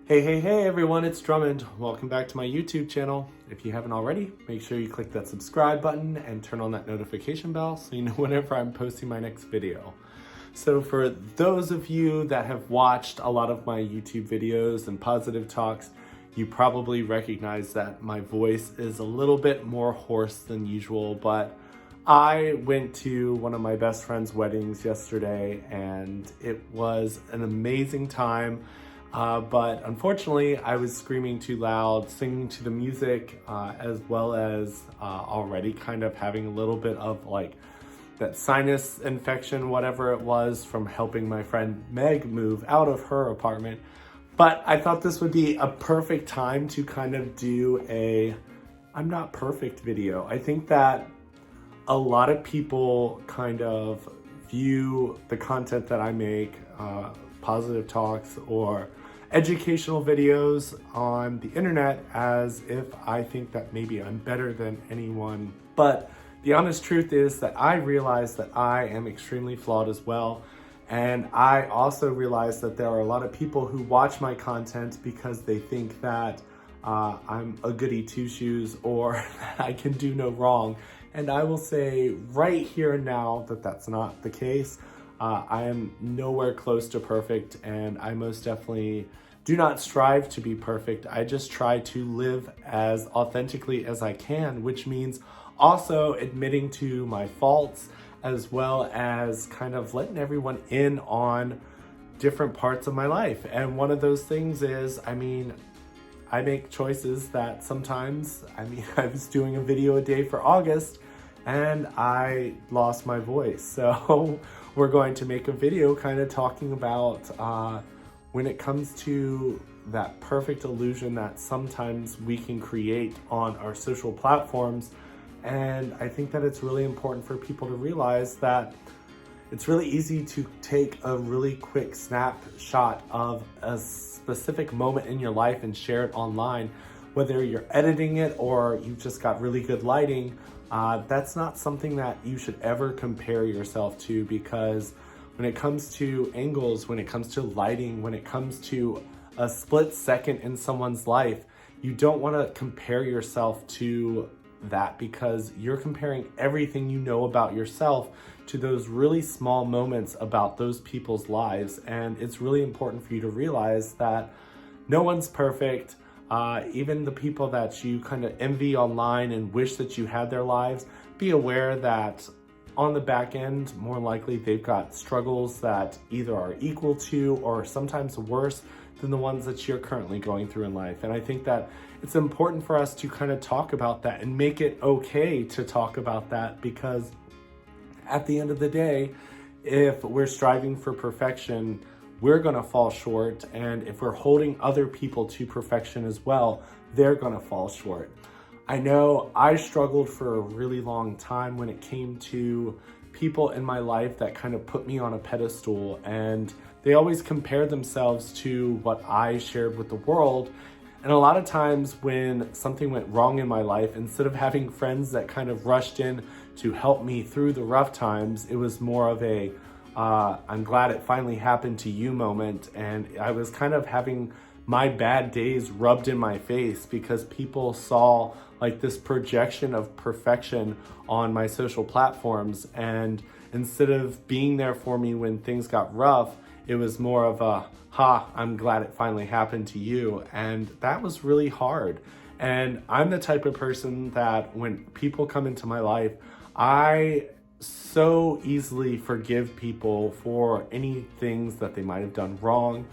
Hey everyone, it's Drummond. Welcome back to my YouTube channel. If you haven't already, make sure you click that subscribe button and turn on that notification bell so you know whenever I'm posting my next video. So for those of you that have watched a lot of my YouTube videos and positive talks, you probably recognize that my voice is a little bit more hoarse than usual, but I went to one of my best friend's weddings yesterday and it was an amazing time. But unfortunately, I was screaming too loud, singing to the music, as well as already kind of having a little bit of like that sinus infection, whatever it was, from helping my friend Meg move out of her apartment. But I thought this would be a perfect time to kind of do a I'm not perfect video. I think that a lot of people kind of view the content that I make, positive talks or educational videos on the internet, as if I think that maybe I'm better than anyone. But the honest truth is that I realize that I am extremely flawed as well. And I also realize that there are a lot of people who watch my content because they think that I'm a goody two-shoes or that I can do no wrong. And I will say right here and now that that's not the case. I am nowhere close to perfect, and I most definitely do not strive to be perfect. I just try to live as authentically as I can, which means also admitting to my faults, as well as kind of letting everyone in on different parts of my life. And one of those things is, I make choices that sometimes, I was doing a video a day for August, and I lost my voice. So we're going to make a video kind of talking about when it comes to that perfect illusion that sometimes we can create on our social platforms. And I think that it's really important for people to realize that it's really easy to take a really quick snapshot of a specific moment in your life and share it online, whether you're editing it or you've just got really good lighting. That's not something that you should ever compare yourself to, because when it comes to angles, when it comes to lighting, when it comes to a split second in someone's life, you don't want to compare yourself to that, because you're comparing everything you know about yourself to those really small moments about those people's lives. And it's really important for you to realize that no one's perfect. Even the people that you kind of envy online and wish that you had their lives, be aware that on the back end, more likely they've got struggles that either are equal to or sometimes worse than the ones that you're currently going through in life. And I think that it's important for us to kind of talk about that and make it okay to talk about that, because at the end of the day, if we're striving for perfection, we're gonna fall short. And if we're holding other people to perfection as well, they're gonna fall short. I know I struggled for a really long time when it came to people in my life that kind of put me on a pedestal, and they always compared themselves to what I shared with the world. And a lot of times when something went wrong in my life, instead of having friends that kind of rushed in to help me through the rough times, it was more of a I'm glad it finally happened to you moment. And I was kind of having my bad days rubbed in my face because people saw like this projection of perfection on my social platforms. And instead of being there for me when things got rough, it was more of a, I'm glad it finally happened to you. And that was really hard. And I'm the type of person that when people come into my life, I so easily forgive people for any things that they might have done wrong,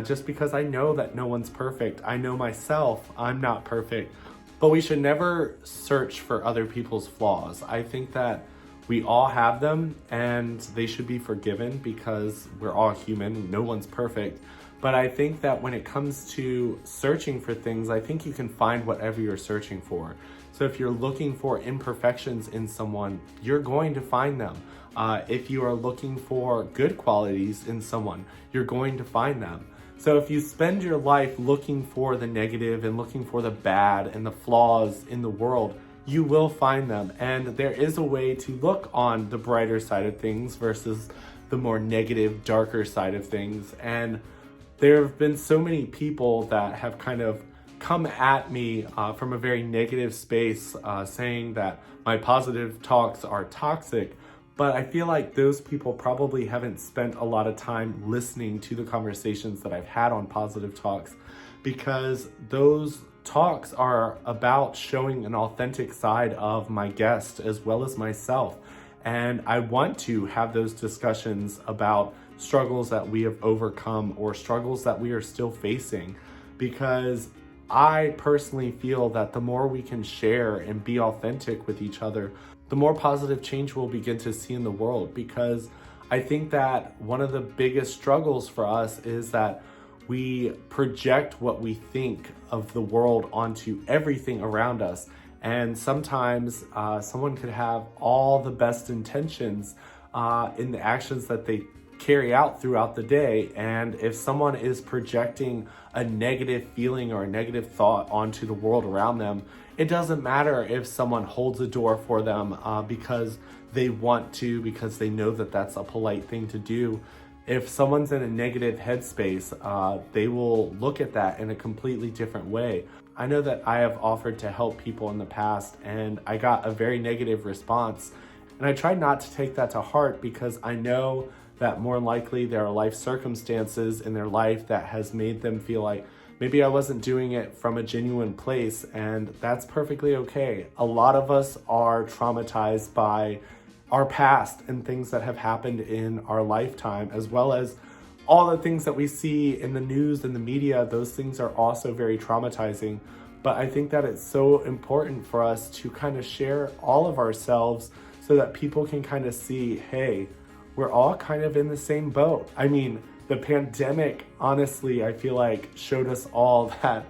just because I know that no one's perfect. I know myself, I'm not perfect, but we should never search for other people's flaws. I think that we all have them and they should be forgiven because we're all human and no one's perfect. But I think that when it comes to searching for things, I think you can find whatever you're searching for. So if you're looking for imperfections in someone, you're going to find them. If you are looking for good qualities in someone, you're going to find them. So if you spend your life looking for the negative and looking for the bad and the flaws in the world, you will find them. And there is a way to look on the brighter side of things versus the more negative, darker side of things. And there have been so many people that have kind of come at me from a very negative space, saying that my positive talks are toxic. But I feel like those people probably haven't spent a lot of time listening to the conversations that I've had on positive talks, because those talks are about showing an authentic side of my guest as well as myself. And I want to have those discussions about struggles that we have overcome or struggles that we are still facing, because I personally feel that the more we can share and be authentic with each other, the more positive change we'll begin to see in the world. Because I think that one of the biggest struggles for us is that we project what we think of the world onto everything around us. And sometimes someone could have all the best intentions in the actions that they carry out throughout the day. And if someone is projecting a negative feeling or a negative thought onto the world around them, it doesn't matter if someone holds a door for them because they want to, because they know that that's a polite thing to do. If someone's in a negative headspace, they will look at that in a completely different way. I know that I have offered to help people in the past, and I got a very negative response. And I tried not to take that to heart, because I know that more than likely there are life circumstances in their life that has made them feel like maybe I wasn't doing it from a genuine place, and that's perfectly okay. A lot of us are traumatized by our past and things that have happened in our lifetime, as well as all the things that we see in the news and the media. Those things are also very traumatizing. But I think that it's so important for us to kind of share all of ourselves so that people can kind of see, hey, we're all kind of in the same boat. I mean, the pandemic, honestly, I feel like showed us all that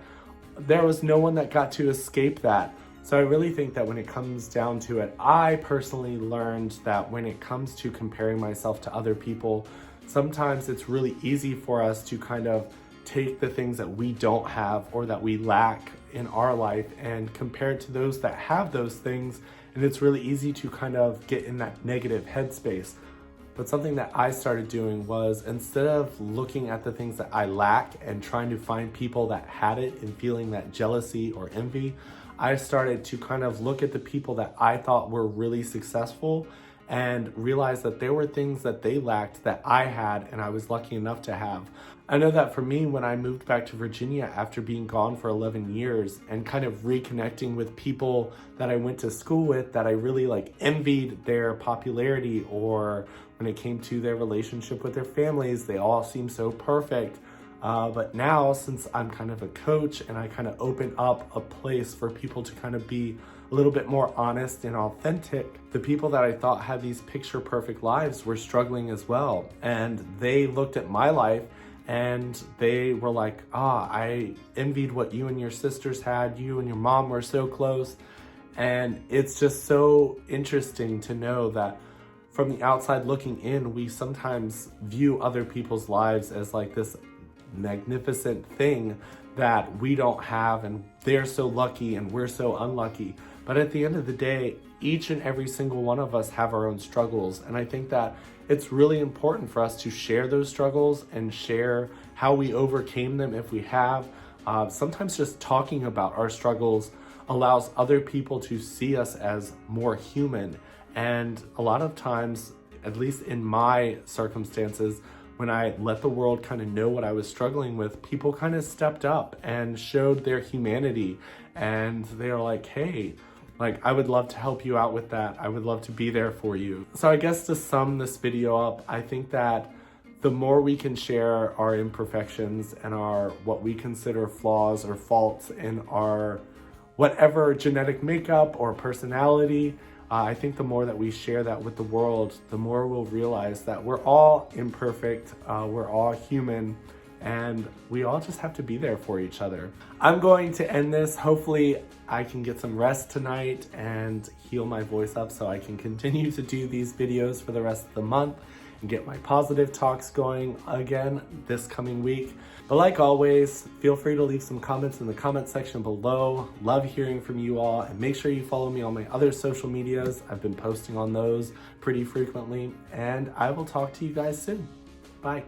there was no one that got to escape that. So I really think that when it comes down to it, I personally learned that when it comes to comparing myself to other people, sometimes it's really easy for us to kind of take the things that we don't have or that we lack in our life and compare it to those that have those things. And it's really easy to kind of get in that negative headspace. But something that I started doing was, instead of looking at the things that I lack and trying to find people that had it and feeling that jealousy or envy, I started to kind of look at the people that I thought were really successful and realize that there were things that they lacked that I had and I was lucky enough to have. I know that for me, when I moved back to Virginia after being gone for 11 years and kind of reconnecting with people that I went to school with, that I really envied their popularity, or when it came to their relationship with their families, they all seemed so perfect. But now, since I'm kind of a coach and I kind of open up a place for people to kind of be a little bit more honest and authentic, the people that I thought had these picture perfect lives were struggling as well. And they looked at my life and they were like, I envied what you and your sisters had. You and your mom were so close. And it's just so interesting to know that from the outside looking in, we sometimes view other people's lives as like this magnificent thing that we don't have, and they're so lucky and we're so unlucky. But at the end of the day, each and every single one of us have our own struggles. And I think that it's really important for us to share those struggles and share how we overcame them if we have. Sometimes just talking about our struggles allows other people to see us as more human. And a lot of times, at least in my circumstances, when I let the world kind of know what I was struggling with, people kind of stepped up and showed their humanity. And they're like, hey, I would love to help you out with that. I would love to be there for you. So I guess to sum this video up, I think that the more we can share our imperfections and our what we consider flaws or faults in our whatever genetic makeup or personality, I think the more that we share that with the world, the more we'll realize that we're all imperfect, we're all human, and we all just have to be there for each other. I'm going to end this. Hopefully I can get some rest tonight and heal my voice up so I can continue to do these videos for the rest of the month and get my positive talks going again this coming week. But like always, feel free to leave some comments in the comment section below. Love hearing from you all, and make sure you follow me on my other social medias. I've been posting on those pretty frequently, and I will talk to you guys soon. Bye.